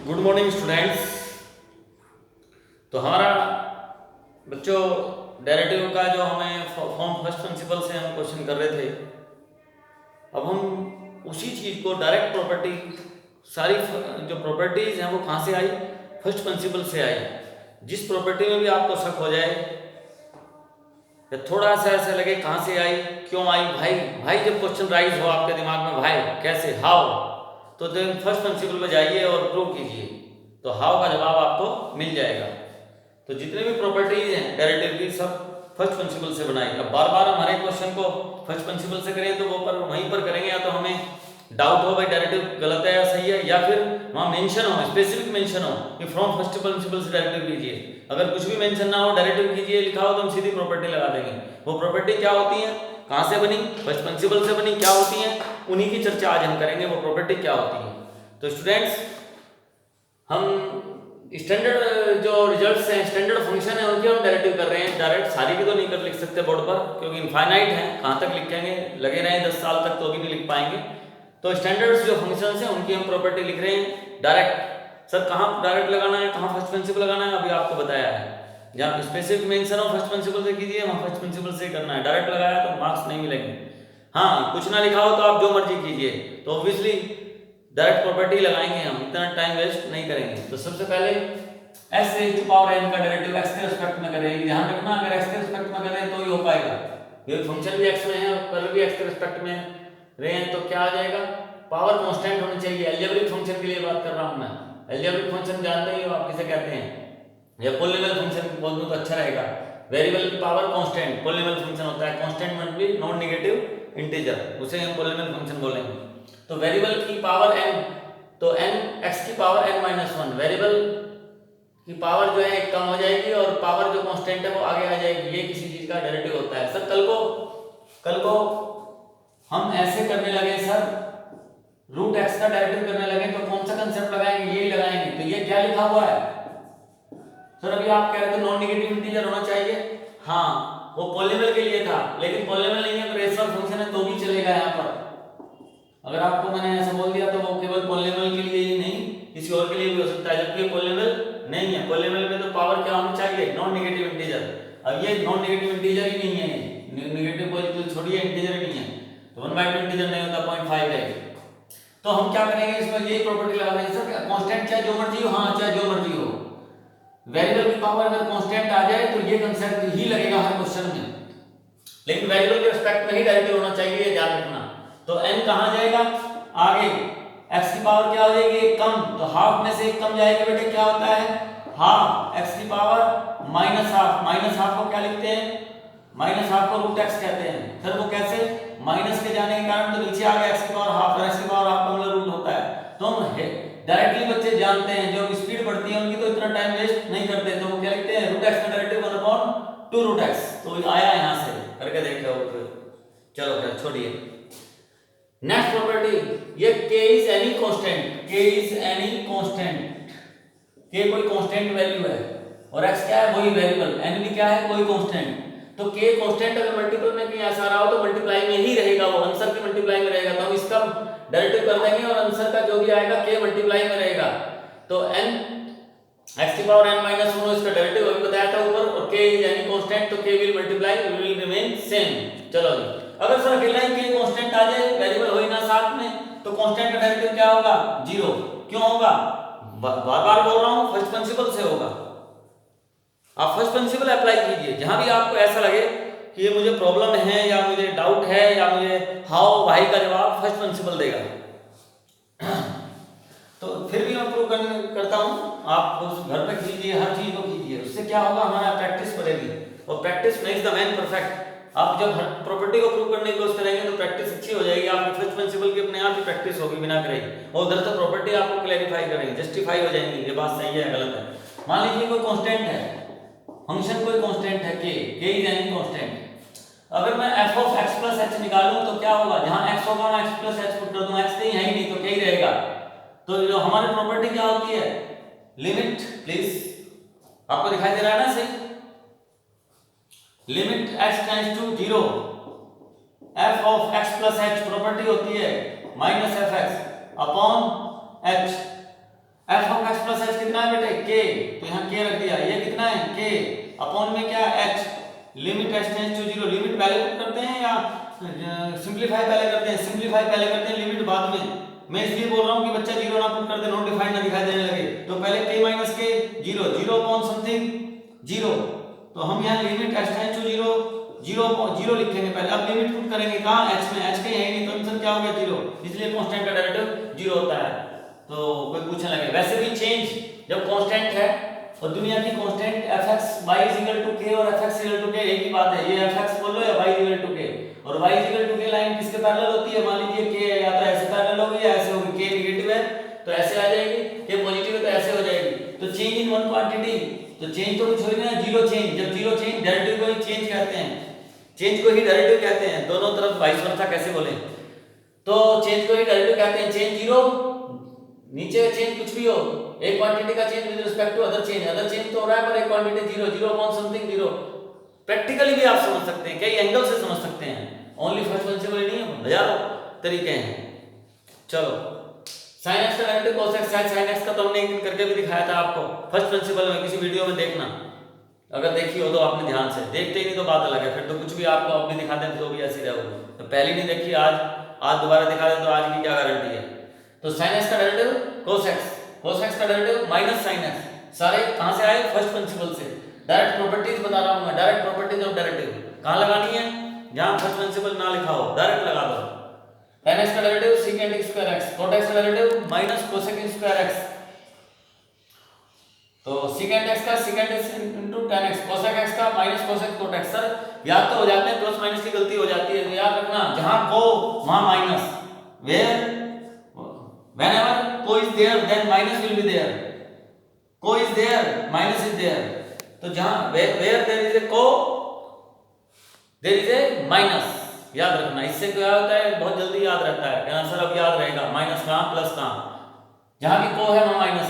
Good morning students. तो हमारा बच्चों डेरिवेटिव का जो हमें फ्रॉम फर्स्ट प्रिंसिपल से हम क्वेश्चन कर रहे थे, अब हम उसी चीज़ को डायरेक्ट प्रॉपर्टी, सारी जो प्रॉपर्टीज हैं वो कहाँ से आई? फर्स्ट प्रिंसिपल से आई। जिस प्रॉपर्टी में भी आपको शक हो जाए या थोड़ा सा ऐसा लगे कहाँ से आई, क्यों आई, भाई जब क्वेश्चन राइज हो आपके दिमाग में, भाई कैसे, हाउ, तो देन फर्स्ट प्रिंसिपल में जाइए और प्रूव कीजिए, तो हाउ का जवाब आपको मिल जाएगा। तो जितने भी प्रॉपर्टीज हैं डेरिवेटिव की, सब फर्स्ट प्रिंसिपल से बनाई। अब बार बार हमारे क्वेश्चन को फर्स्ट प्रिंसिपल से करें तो वो पर वहीं पर करेंगे, या तो हमें डाउट हो भाई डेरिवेटिव गलत है या सही है, या फिर वहाँ मेंशन हो, स्पेसिफिक मेंशन हो कि फ्रॉम फर्स्ट प्रिंसिपल से डेरिवेटिव कीजिए। अगर कुछ भी मेंशन ना हो, डेरिवेटिव कीजिए लिखा हो, तो हम सीधी प्रॉपर्टी लगा देंगे। वो प्रॉपर्टी क्या होती है, कहाँ से बनी, फर्स्ट प्रिंसिपल से बनी, क्या होती है, उन्हीं की चर्चा आज हम करेंगे, वो प्रॉपर्टी क्या होती है। तो स्टूडेंट्स, हम स्टैंडर्ड जो रिजल्ट्स हैं, स्टैंडर्ड फंक्शन है, उनके हम डेरिवेटिव कर रहे हैं। डायरेक्ट सारी की तो नहीं कर लिख सकते बोर्ड पर, क्योंकि इनफाइनाइट है, कहाँ तक लिखेंगे, लगे रहें 10 साल तक तो भी नहीं लिख पाएंगे। तो स्टैंडर्ड्स जो फंक्शंस हैं उनकी हम प्रॉपर्टी लिख रहे हैं डायरेक्ट। सर कहाँ डायरेक्ट लगाना है, कहाँ फर्स्ट प्रिंसिपल लगाना है, अभी आपको बताया है। जहाँ स्पेसिफिक मेंशन हो फर्स्ट प्रिंसिपल से कीजिए, वहाँ फर्स्ट प्रिंसिपल से करना है। डायरेक्ट लगाया तो मार्क्स नहीं मिलेंगे। हाँ, कुछ ना लिखा हो तो आप जो मर्जी कीजिए, तो ऑब्वियसली डायरेक्ट प्रॉपर्टी लगाएंगे, हम इतना टाइम वेस्ट नहीं करेंगे। तो सबसे पहले s raise to power n का डेरिवेटिव x के रिस्पेक्ट में करेंगे। ध्यान रखना, अगर x के रिस्पेक्ट में करें तो ही हो पाएगा। ये फंक्शन भी x में है और कर्व भी x के रिस्पेक्ट में रहे हैं, तो क्या आ जाएगा, पावर कांस्टेंट होनी चाहिए। अलजेब्रिक फंक्शन के लिए बात कर रहा हूं मैं। अलजेब्रिक फंक्शन जानते ही हो आप किसे कहते हैं, या पॉलीनोमियल फंक्शन बोल दूं तो अच्छा रहेगा। वेरिएबल की पावर कांस्टेंट पॉलीनोमियल फंक्शन होता है। कांस्टेंट मतलब भी नॉन नेगेटिव इंटीजर, उसे हम पॉलीनोमियल फंक्शन बोलेंगे। तो वेरिएबल की पावर n, तो n x की पावर n-1, वेरिएबल की पावर जो है कम हो जाएगी और पावर जो कांस्टेंट है वो आगे आ जाएगी। ये किसी चीज का डेरिवेटिव होता है। सर कल को हम ऐसे करने लगे सर, रूट x का डेरिवेटिव करने लगे, तो कौन सा कंसेप्ट लगाएंगे, यही लगाएंगे। तो ये क्या लिखा हुआ है सर, अभी आप कह रहे थे नॉन नेगेटिव इंटीजर होना चाहिए। हाँ, वो पॉलीनोमियल के लिए था, लेकिन पॉलीनोमियल नहीं है तो रेशनल फंक्शन है तो भी चलेगा। यहाँ पर अगर आपको मैंने ऐसा बोल दिया तो वो केवल पॉलीनोमियल के लिए ही नहीं, किसी और के लिए भी हो सकता है, जबकि पॉलीनोमियल नहीं है। पॉलीनोमियल में तो पावर क्या होनी चाहिए, नॉन नेगेटिव इंटीजर। अब ये नॉन नेगेटिव इंटीजर ही नहीं है, नेगेटिव पॉजिटिव छोड़िए, इंटीजर ही नहीं है, तो 1/2 इंटीजर नहीं होता, 0.5 है। तो हम क्या करेंगे, इसमें ये प्रॉपर्टी लगा देंगे सर, कांस्टेंट चाहे जो मर्जी हो, हाँ चाहे जो मर्जी हो, वेरिएबल की पावर अगर कांस्टेंट आ जाए तो ये कंसेप्ट ही लगेगा हर क्वेश्चन में, लेकिन वेरिएबल के रिस्पेक्ट में ही डेरिवेटिव होना चाहिए, ये ध्यान रखना। तो n कहां जाएगा, आगे x की पावर क्या हो जाएगी, कम, तो हाफ में से एक कम जाएगा बेटे, क्या होता है हाफ, x की पावर -हाफ। -हाफ को क्या लिखते हैं, -हाफ को रूट x कहते हैं। सर वो कैसे, माइनस के जाने के कारण तो नीचे आ गया x की पावर हाफ, और x की पावर हाफ का मतलब रूट होता है। तो हम डायरेक्टली बच्चे जानते हैं, जो स्पीड बढ़ती है उनकी तो इतना टाइम वेस्ट नहीं करते, तो वो क्या लिखते हैं, रूट x का डेरिवेटिव 1/2 रूट x। तो आया यहां से करके देखो, चलो फिर छोड़िए। नेक्स्ट प्रॉपर्टी, ये k is any constant, k is any constant, k कोई कांस्टेंट वैल्यू है और x क्या है, वही वेरिएबल, n भी क्या है, कोई कांस्टेंट। तो k कांस्टेंट अगर मल्टीपल में कहीं ऐसा रहा हो तो मल्टीप्लाई में ही रहेगा, वो आंसर की मल्टीप्लाई में रहेगा, तो हम इसका डेरिवेटिव कर देंगे और आंसर का जो भी आएगा k मल्टीप्लाई में रहेगा। तो n x की पावर n-1 इसका डेरिवेटिव अभी बताया था ऊपर, और k इज एनी कांस्टेंट, तो k will multiply, will remain same. चलो जी, अगर सर अकेला ही k कांस्टेंट आ जाए, वेरिएबल हो ही ना साथ में, तो कांस्टेंट का डेरिवेटिव क्या होगा, 0। क्यों होगा, बार बार बोल रहा हूं, फर्स्ट प्रिंसिपल से होगा। आप फर्स्ट प्रिंसिपल अप्लाई कीजिए, जहां भी आपको ऐसा लगे कि ये मुझे प्रॉब्लम है या मुझे डाउट है या मुझे हाउ भाई का जवाब फर्स्ट प्रिंसिपल देगा। तो फिर भी मैं प्रूव करता हूं, आप उस घर पे कीजिए, हर चीज को कीजिए, उससे क्या होगा, हमारा प्रैक्टिस बढ़ेगी, और practice makes the man perfect. आप जब हर प्रॉपर्टी को प्रूव करने की कोशिश करेंगे तो प्रैक्टिस अच्छी हो जाएगी, आपकी फर्स्ट प्रिंसिपल की अपने आप ही प्रैक्टिस होगी बिना करे, और उधर से प्रॉपर्टी आपको क्लैरिफाई करेंगे, जस्टिफाई हो जाएंगी, ये बात सही है गलत है। मान लीजिए कोई कांस्टेंट है, फंक्शन कोई कांस्टेंट है k इज एनी कांस्टेंट। अगर मैं f of x plus h निकालूं तो क्या होगा, जहां x होगा ना x प्लस h पुट कर दूं, x नहीं है ही नहीं तो k ही रहेगा। तो जो हमारी प्रॉपर्टी क्या होती है, लिमिट, प्लीज आपको दिखाई दे रहा है ना सही, limit x tends to 0, f of x plus h property होती है -fx upon h। F of X plus H कितना है बेटे के, तो यहाँ के रख दिया, ये कितना है के अपॉन में क्या H, limit H tends to zero, limit पहले पुट करते हैं या सिंपलीफाई पहले करते हैं, सिंपलीफाई पहले करते हैं लिमिट बाद में। मैं इसलिए बोल रहा हूँ कि बच्चा जीरो ना पुट कर दे, नॉट डिफाइंड ना दिखाई देने लगे, तो पहले k माइनस के zero, zero upon something zero, तो हम यहाँ limit h tends to zero, zero लिखेंगे पहले, अब लिमिट पुट करेंगे कहाँ h में, h के है नहीं तो आंसर क्या हो गया जीरो, इसलिए कांस्टेंट का डेरिवेटिव जीरो होता है। तो कोई पूछने लगे, वैसे भी चेंज जब कांस्टेंट है और दुनिया की कांस्टेंट fx y k और fx k एक ही बात है, ये fx बोल लो या y k, और y k लाइन किसके पैरेलल होती है, मान लीजिए k या तो ऐसे पैरेलल होगी या ऐसे होगी, k नेगेटिव है तो ऐसे आ जाएगी, k पॉजिटिव है तो ऐसे हो जाएगी, तो चेंज इन वन क्वांटिटी, तो चेंज तो कुछ हो ही नहीं, जीरो चेंज, जब जीरो चेंज डेरिवेटिव को ही चेंज कहते हैं, चेंज को ही डेरिवेटिव कहते हैं, दोनों तरफ वाइस वर्सा कैसे बोले, तो चेंज को ही डेरिवेटिव कहते हैं, चेंज जीरो, नीचे चेंज कुछ भी हो, एक क्वांटिटी का change with respect to other change तो हो रहा है, पर एक quantity zero, zero upon something zero, practically भी आप समझ सकते हैं, कई एंगल से समझ सकते हैं, ओनली फर्स्ट प्रिंसिपल ही नहीं है, हजारों तरीके हैं। चलो sin x का derivative cos x, sin x का तो हमने एक दिन करके भी दिखाया था आपको फर्स्ट प्रिंसिपल में, किसी वीडियो में देखना, अगर देखी हो तो आपने ध्यान से, देखते ही नहीं तो बात अलग है, फिर तो कुछ भी आपको अपने दिखा दें तो भी ऐसी रहोगे, तो पहले नहीं देखी आज दोबारा दिखा दें तो आज की क्या गारंटी है। तो sin x का डेरिवेटिव cos x का डेरिवेटिव माइनस sin x, सारे कहां से आए, फर्स्ट प्रिंसिपल से, डायरेक्ट प्रॉपर्टीज बता रहा हूं मैं, डायरेक्ट प्रॉपर्टीज ऑफ डेरिवेटिव कहां लगानी है, जहां फर्स्ट प्रिंसिपल ना लिखा हो डायरेक्ट लगा दो। tan x का derivative secant x square x, cot x का derivative minus cosec x square x, तो secant x का secant x into tan x, cosec x का minus cosec cot x, sir याद तो हो जाते हैं, प्लस माइनस की गलती हो जाती है, तो याद रखना जहां को वहां minus, where whenever co is there then minus will be there, co is there minus is there, तो जहां where there is a co there is a minus, याद रखना, इससे क्या होता है बहुत जल्दी याद रहता है, आंसर अब याद रहेगा, माइनस कहां प्लस कहां, जहां भी को है वहां माइनस है।